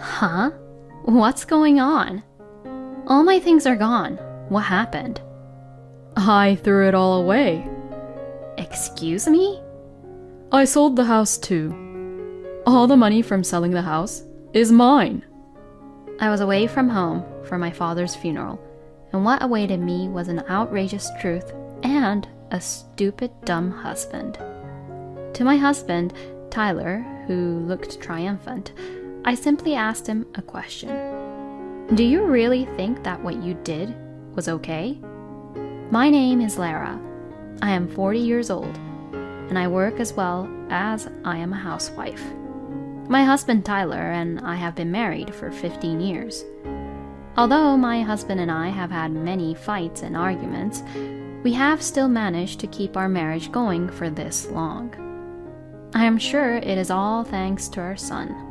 Huh? What's going on? All my things are gone. What happened? I threw it all away. Excuse me? I sold the house too. All the money from selling the house is mine. I was away from home for my father's funeral, and what awaited me was an outrageous truth and a stupid, dumb husband. To my husband, Tyler, who looked triumphant, I simply asked him a question. Do you really think that what you did was okay? My name is Lara. I am 40 years old, and I work as well as I am a housewife. My husband Tyler and I have been married for 15 years. Although my husband and I have had many fights and arguments, we have still managed to keep our marriage going for this long. I am sure it is all thanks to our son.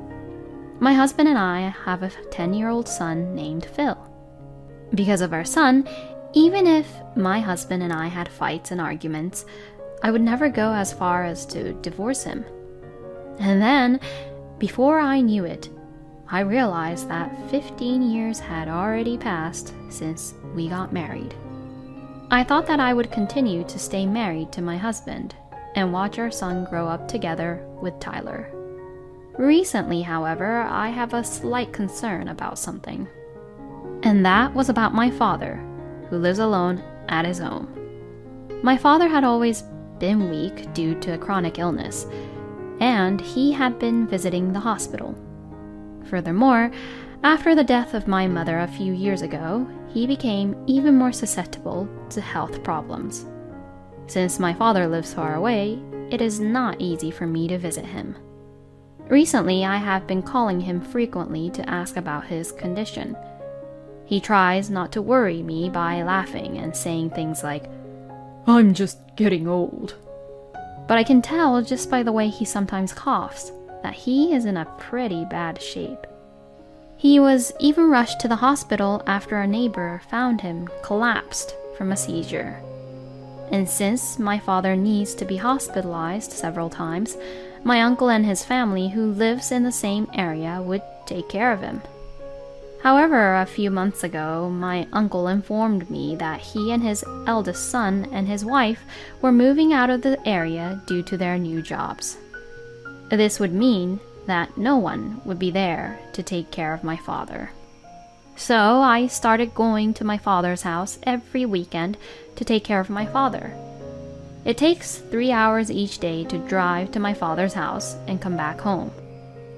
My husband and I have a 10-year-old son named Phil. Because of our son, even if my husband and I had fights and arguments, I would never go as far as to divorce him. And then, before I knew it, I realized that 15 years had already passed since we got married. I thought that I would continue to stay married to my husband and watch our son grow up together with Tyler. Recently, however, I have a slight concern about something. And that was about my father, who lives alone at his home. My father had always been weak due to a chronic illness, and he had been visiting the hospital. Furthermore, after the death of my mother a few years ago, he became even more susceptible to health problems. Since my father lives far away, it is not easy for me to visit him. Recently, I have been calling him frequently to ask about his condition. He tries not to worry me by laughing and saying things like, I'm just getting old. But I can tell just by the way he sometimes coughs that he is in a pretty bad shape. He was even rushed to the hospital after a neighbor found him collapsed from a seizure. And since my father needs to be hospitalized several times, my uncle and his family, who lives in the same area, would take care of him. However, a few months ago, my uncle informed me that he and his eldest son and his wife were moving out of the area due to their new jobs. This would mean that no one would be there to take care of my father. So I started going to my father's house every weekend to take care of my father. It takes 3 hours each day to drive to my father's house and come back home.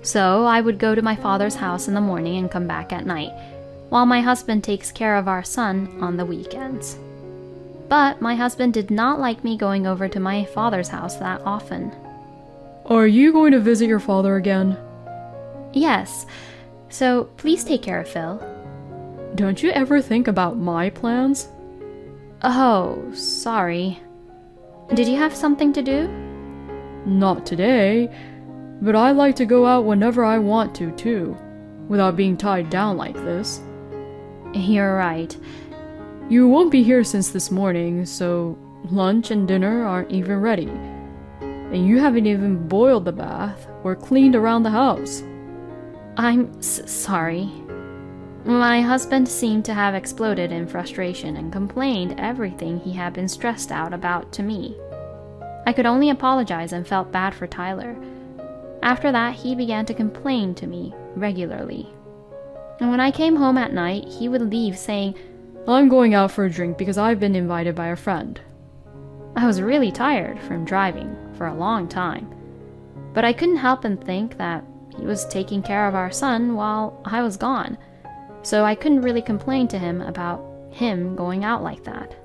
So I would go to my father's house in the morning and come back at night, while my husband takes care of our son on the weekends. But my husband did not like me going over to my father's house that often. Are you going to visit your father again? Yes, so please take care of Phil. Don't you ever think about my plans? Oh, sorry. Did you have something to do? Not today, but I like to go out whenever I want to, too, without being tied down like this. You're right. You won't be here since this morning, so lunch and dinner aren't even ready. And you haven't even boiled the bath or cleaned around the house. I'm sorry. My husband seemed to have exploded in frustration and complained everything he had been stressed out about to me. I could only apologize and felt bad for Tyler. After that, he began to complain to me regularly. And when I came home at night, he would leave saying, I'm going out for a drink because I've been invited by a friend. I was really tired from driving for a long time, but I couldn't help but think that he was taking care of our son while I was gone, so I couldn't really complain to him about him going out like that.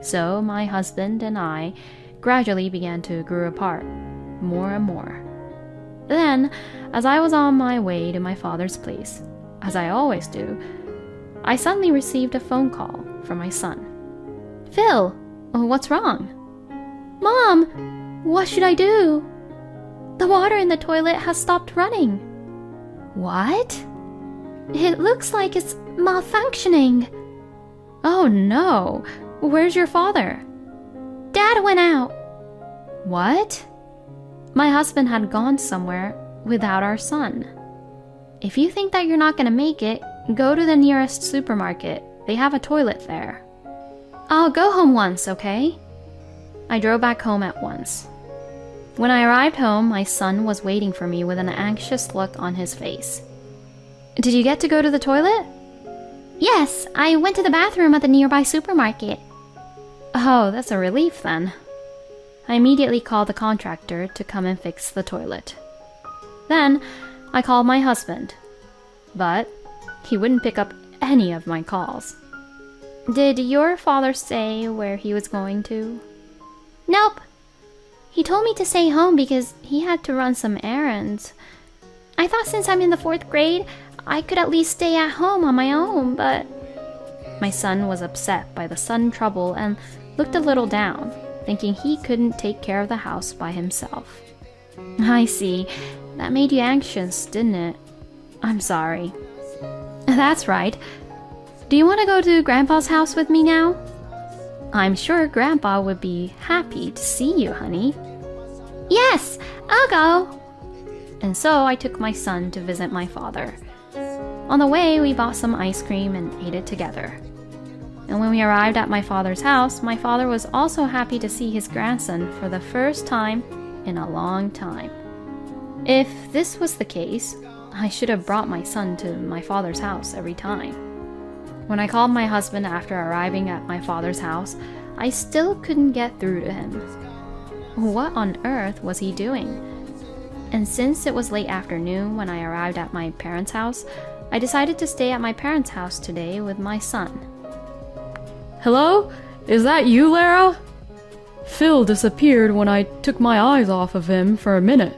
So my husband and I gradually began to grow apart, more and more. Then, as I was on my way to my father's place, as I always do, I suddenly received a phone call from my son. Phil, what's wrong? Mom, what should I do? The water in the toilet has stopped running. What? It looks like it's malfunctioning. Oh no, where's your father? Dad went out. What? My husband had gone somewhere without our son. If you think that you're not gonna make it, go to the nearest supermarket. They have a toilet there. I'll go home once, okay? I drove back home at once. When I arrived home, my son was waiting for me with an anxious look on his face. Did you get to go to the toilet? Yes, I went to the bathroom at the nearby supermarket. Oh, that's a relief then. I immediately called the contractor to come and fix the toilet. Then, I called my husband, but he wouldn't pick up any of my calls. Did your father say where he was going to? Nope. He told me to stay home because he had to run some errands. I thought since I'm in the 4th grade, I could at least stay at home on my own, but... My son was upset by the sudden trouble and looked a little down, thinking he couldn't take care of the house by himself. I see. That made you anxious, didn't it? I'm sorry. That's right. Do you want to go to Grandpa's house with me now? I'm sure Grandpa would be happy to see you, honey. Yes, I'll go. And so I took my son to visit my father. On the way, we bought some ice cream and ate it together. And when we arrived at my father's house, my father was also happy to see his grandson for the first time in a long time. If this was the case, I should have brought my son to my father's house every time. When I called my husband after arriving at my father's house, I still couldn't get through to him. What on earth was he doing? And since it was late afternoon when I arrived at my parents' house, I decided to stay at my parents' house today with my son. Hello? Is that you, Lara? Phil disappeared when I took my eyes off of him for a minute.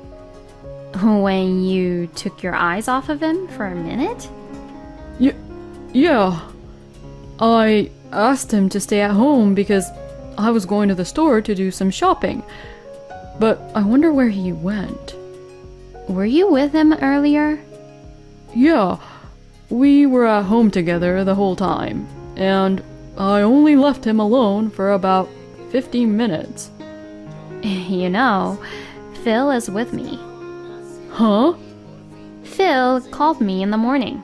When you took your eyes off of him for a minute? Yeah. I asked him to stay at home because I was going to the store to do some shopping. But I wonder where he went. Were you with him earlier? Yeah, we were at home together the whole time, and I only left him alone for about 15 minutes. You know, Phil is with me. Huh? Phil called me in the morning.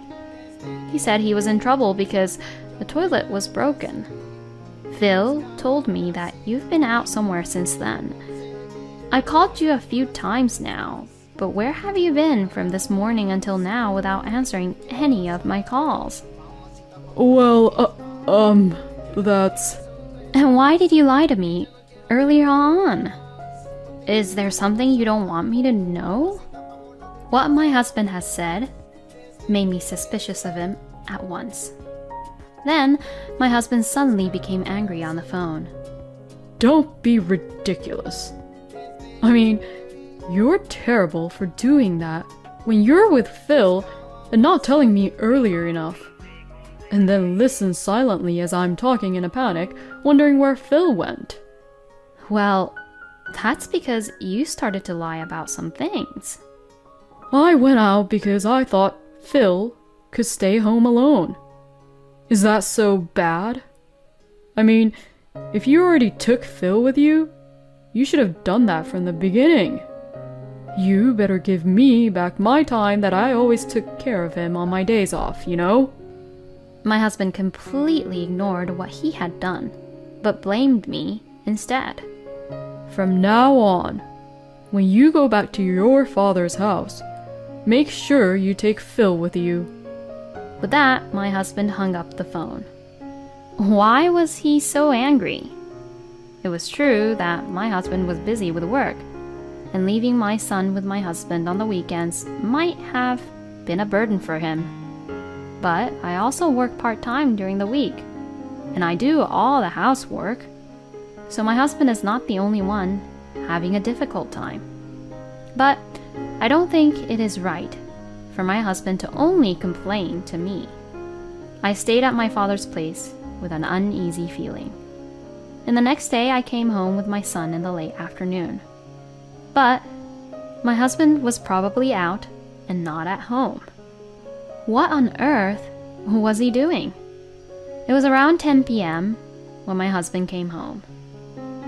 He said he was in trouble because the toilet was broken. Phil told me that you've been out somewhere since then. I called you a few times now, but where have you been from this morning until now without answering any of my calls? Well, that's... And why did you lie to me earlier on? Is there something you don't want me to know? What my husband has said made me suspicious of him at once. Then, my husband suddenly became angry on the phone. Don't be ridiculous. I mean, you're terrible for doing that when you're with Phil and not telling me earlier enough. And then listen silently as I'm talking in a panic, wondering where Phil went. Well, that's because you started to lie about some things. I went out because I thought Phil could stay home alone. Is that so bad? I mean, if you already took Phil with you, you should have done that from the beginning. You better give me back my time that I always took care of him on my days off, you know? My husband completely ignored what he had done, but blamed me instead. From now on, when you go back to your father's house, make sure you take Phil with you. With that, my husband hung up the phone. Why was he so angry? It was true that my husband was busy with work, and leaving my son with my husband on the weekends might have been a burden for him. But I also work part-time during the week, and I do all the housework, so my husband is not the only one having a difficult time. But I don't think it is right for my husband to only complain to me. I stayed at my father's place with an uneasy feeling. And the next day I came home with my son in the late afternoon. But my husband was probably out and not at home. What on earth was he doing? It was around 10 p.m. when my husband came home.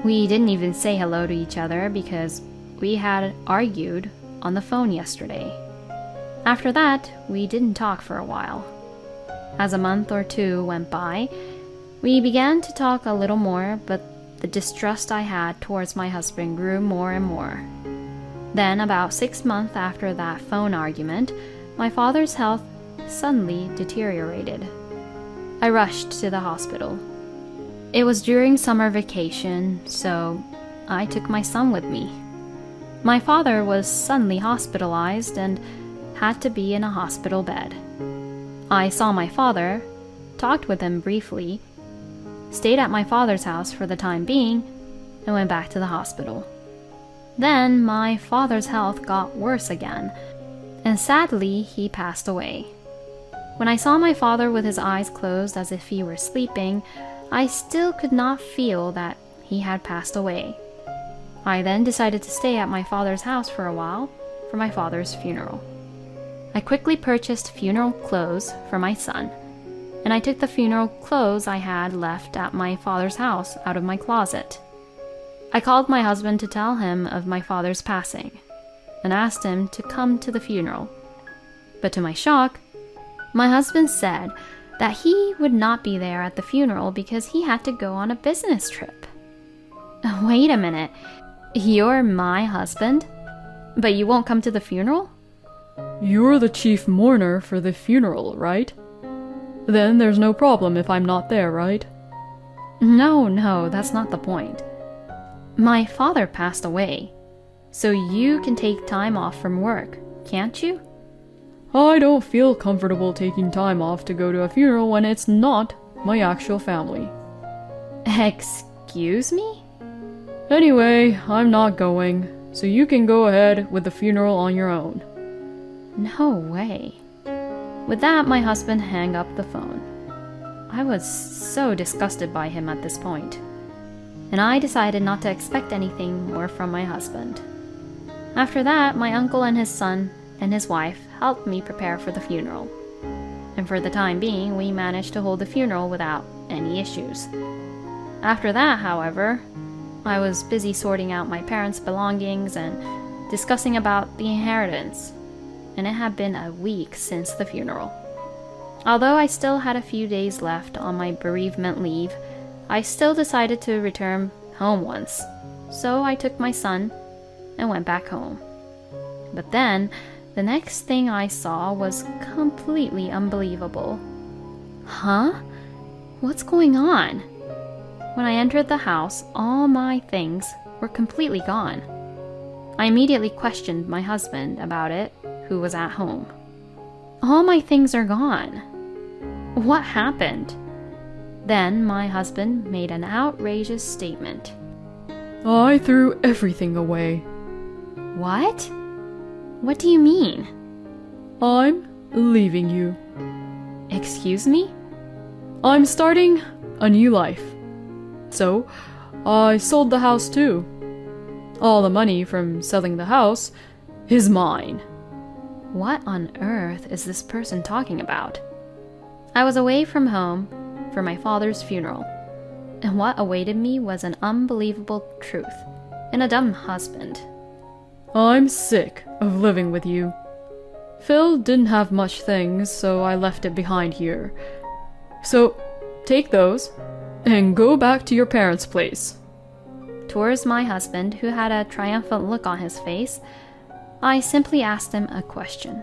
We didn't even say hello to each other because we had argued on the phone yesterday. After that, we didn't talk for a while. As a month or two went by, we began to talk a little more, but the distrust I had towards my husband grew more and more. Then, about 6 months after that phone argument, my father's health suddenly deteriorated. I rushed to the hospital. It was during summer vacation, so I took my son with me. My father was suddenly hospitalized and had to be in a hospital bed. I saw my father, talked with him briefly, stayed at my father's house for the time being, and went back to the hospital. Then my father's health got worse again, and sadly he passed away. When I saw my father with his eyes closed as if he were sleeping, I still could not feel that he had passed away. I then decided to stay at my father's house for a while for my father's funeral. I quickly purchased funeral clothes for my son, and I took the funeral clothes I had left at my father's house out of my closet. I called my husband to tell him of my father's passing, and asked him to come to the funeral. But to my shock, my husband said that he would not be there at the funeral because he had to go on a business trip. Wait a minute, you're my husband, but you won't come to the funeral? You're the chief mourner for the funeral, right? Then there's no problem if I'm not there, right? No, that's not the point. My father passed away, so you can take time off from work, can't you? I don't feel comfortable taking time off to go to a funeral when it's not my actual family. Excuse me? Anyway, I'm not going, so you can go ahead with the funeral on your own. No way. With that, my husband hung up the phone. I was so disgusted by him at this point, and I decided not to expect anything more from my husband. After that, my uncle and his son and his wife helped me prepare for the funeral, and for the time being, we managed to hold the funeral without any issues. After that, however, I was busy sorting out my parents' belongings and discussing about the inheritance, and it had been a week since the funeral. Although I still had a few days left on my bereavement leave, I still decided to return home once, so I took my son and went back home. But then, the next thing I saw was completely unbelievable. Huh? What's going on? When I entered the house, all my things were completely gone. I immediately questioned my husband about it, who was at home. All my things are gone. What happened? Then my husband made an outrageous statement. I threw everything away. What? What do you mean? I'm leaving you. Excuse me? I'm starting a new life. So, I sold the house too. All the money from selling the house is mine. What on earth is this person talking about? I was away from home for my father's funeral, and what awaited me was an unbelievable truth and a dumb husband. I'm sick of living with you. Phil didn't have much things, so I left it behind here. So, take those and go back to your parents' place. Towards my husband, who had a triumphant look on his face, I simply asked him a question.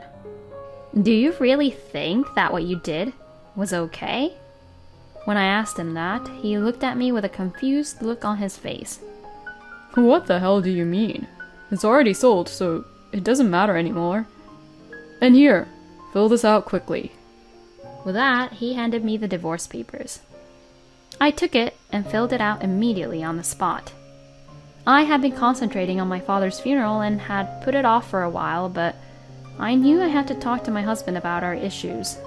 Do you really think that what you did was okay? When I asked him that, he looked at me with a confused look on his face. What the hell do you mean? It's already sold, so it doesn't matter anymore. And here, fill this out quickly. With that, he handed me the divorce papers. I took it and filled it out immediately on the spot. I had been concentrating on my father's funeral and had put it off for a while, but I knew I had to talk to my husband about our issues.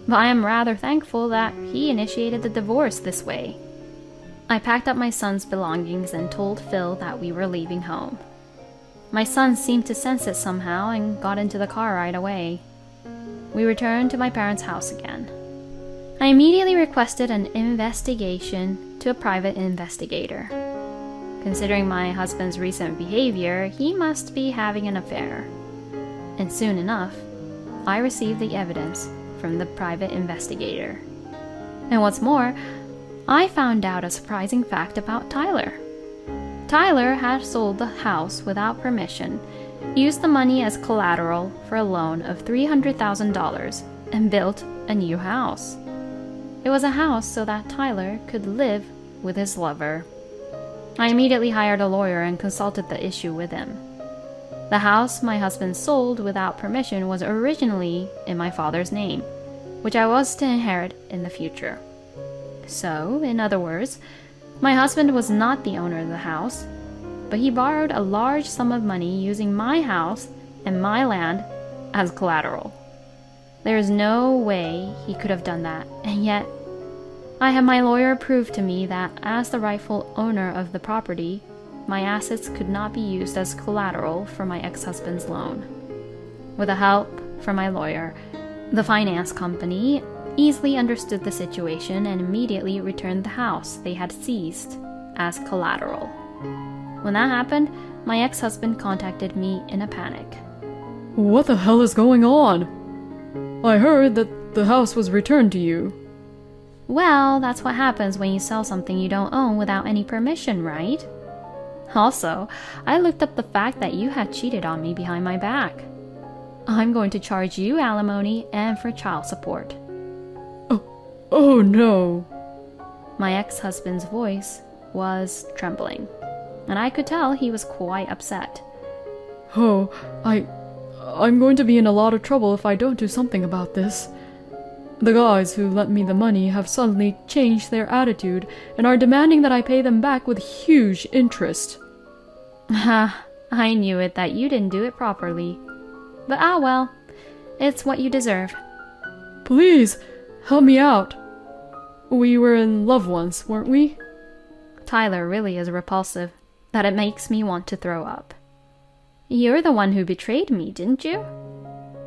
But I am rather thankful that he initiated the divorce this way. I packed up my son's belongings and told Phil that we were leaving home. My son seemed to sense it somehow and got into the car right away. We returned to my parents' house again. I immediately requested an investigation to a private investigator. Considering my husband's recent behavior, he must be having an affair. And soon enough, I received the evidence from the private investigator. And what's more, I found out a surprising fact about Tyler. Tyler had sold the house without permission, used the money as collateral for a loan of $300,000, and built a new house. It was a house so that Tyler could live with his lover. I immediately hired a lawyer and consulted the issue with him. The house my husband sold without permission was originally in my father's name, which I was to inherit in the future. So, in other words, my husband was not the owner of the house, but he borrowed a large sum of money using my house and my land as collateral. There is no way he could have done that, and yet I had my lawyer prove to me that as the rightful owner of the property, my assets could not be used as collateral for my ex-husband's loan. With the help from my lawyer, the finance company easily understood the situation and immediately returned the house they had seized as collateral. When that happened, my ex-husband contacted me in a panic. What the hell is going on? I heard that the house was returned to you. Well, that's what happens when you sell something you don't own without any permission, right? Also, I looked up the fact that you had cheated on me behind my back. I'm going to charge you alimony and for child support. Oh no. My ex-husband's voice was trembling, and I could tell he was quite upset. Oh, I'm going to be in a lot of trouble if I don't do something about this. The guys who lent me the money have suddenly changed their attitude and are demanding that I pay them back with huge interest. Ha, I knew it that you didn't do it properly. But well, it's what you deserve. Please, help me out. We were in love once, weren't we? Tyler really is repulsive, that it makes me want to throw up. You're the one who betrayed me, didn't you?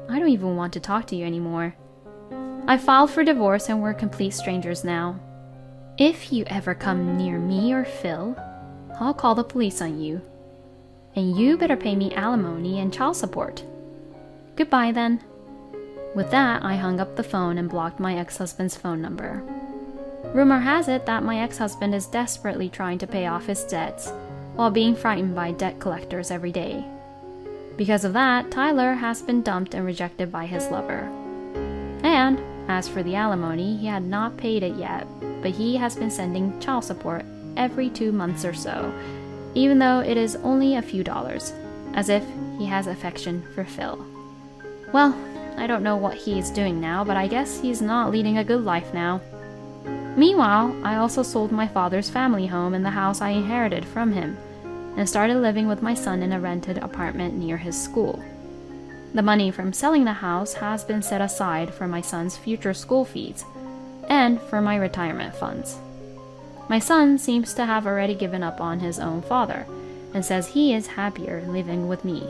I don't even want to talk to you anymore. I filed for divorce and we're complete strangers now. If you ever come near me or Phil, I'll call the police on you. And you better pay me alimony and child support. Goodbye then. With that, I hung up the phone and blocked my ex-husband's phone number. Rumor has it that my ex-husband is desperately trying to pay off his debts while being frightened by debt collectors every day. Because of that, Tyler has been dumped and rejected by his lover. And as for the alimony, he had not paid it yet, but he has been sending child support every 2 months or so, even though it is only a few dollars, as if he has affection for Phil. Well, I don't know what he is doing now, but I guess he's not leading a good life now. Meanwhile, I also sold my father's family home and the house I inherited from him, and started living with my son in a rented apartment near his school. The money from selling the house has been set aside for my son's future school fees, and for my retirement funds. My son seems to have already given up on his own father, and says he is happier living with me.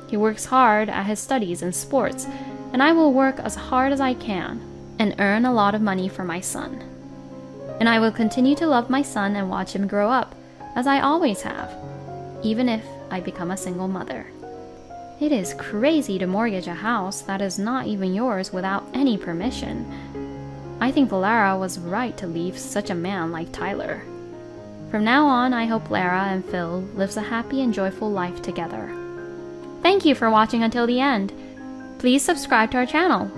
He works hard at his studies and sports, and I will work as hard as I can, and earn a lot of money for my son. And I will continue to love my son and watch him grow up, as I always have, even if I become a single mother. It is crazy to mortgage a house that is not even yours without any permission. I think Lara was right to leave such a man like Tyler. From now on, I hope Lara and Phil lives a happy and joyful life together. Thank you for watching until the end. Please subscribe to our channel.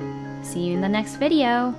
See you in the next video.